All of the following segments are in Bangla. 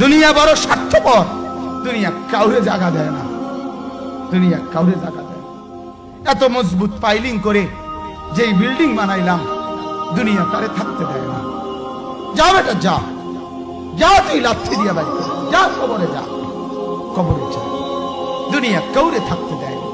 দুনিয়া বড় স্বার্থপর, দুনিয়া কাউরে জায়গা দেয় না, দুনিয়া কাউরে জায়গা দেয় না। এত মজবুত পাইলিং করে যেই বিল্ডিং বানাইলাম, দুনিয়া তারে থাকতে দেয় না। যা বেটা যা, যা তুই লাথি দিয়া বাড়ি যা, কবরে যা, কবরে যা। দুনিয়া কাউরে থাকতে দেয় না।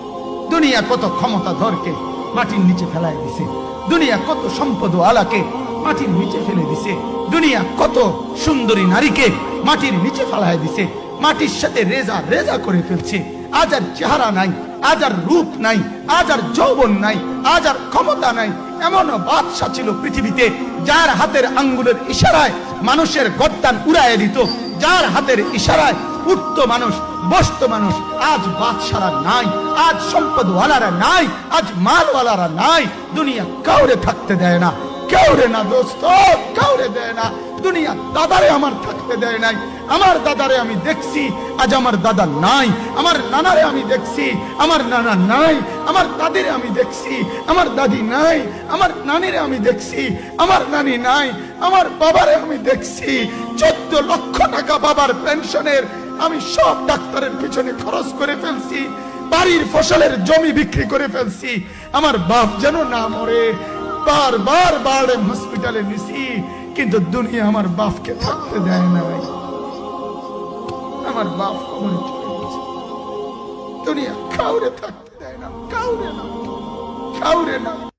দুনিয়া কত ক্ষমতা ধরকে মাটির নিচে ফেলাই দিছে, দুনিয়া কত সম্পদ আলাকে মাটির নিচে ফেলে দিছে, দুনিয়া কত সুন্দরী নারীকে মাটির নিচে ফেলাই দিছে, মাটির সাথে রেজা রেজা করে ফেলছে। আজ আর চেহারা নাই, আজ আর রূপ নাই, আজ আর যৌবন নাই, আজ আর ক্ষমতা নাই। এমন বাদশা ছিল পৃথিবীতে যার হাতের আঙ্গুলের ইশারায় মানুষের গর্দান উড়াইয়া দিত, যার হাতের ইশারায় উঠত মানুষ, বসত মানুষ। আজ বাদশারা নাই, আজ সম্পদওয়ালারা নাই, আজ মালওয়ালারা নাই। দুনিয়া কাউরে থাকতে দেয় না, কাউরে না দোস্ত, কাউরে দেয় না। দুনিয়া দাদারে আমার থাকতে দেয় নাই। আমার দাদারে আমি দেখছি, আজ আমার দাদা নাই। আমার নানারে আমি দেখছি, আমার নানা নাই। আমার দাদিরে আমি দেখছি, আমার দাদি নাই। আমার নানিরে আমি দেখছি, আমার নানি নাই। আমার বাবারে আমি দেখছি, 14 লক্ষ টাকা বাবার পেনশনের আমি সব ডাক্তারের পিছনে খরচ করে ফেলছি, বাড়ির ফসলের জমি বিক্রি করে ফেলছি। আমার বাপ যেন না মরে বারবার বারে হসপিটালে নিছি, কিন্তু দুনিয়া আমার বাপকে থাকতে দেয় না। ভাই, আমার বাপ কবরে চলে গেছে। দুনিয়া কাউরে থাকতে দেয় না, কাউরে না, কাউরে না।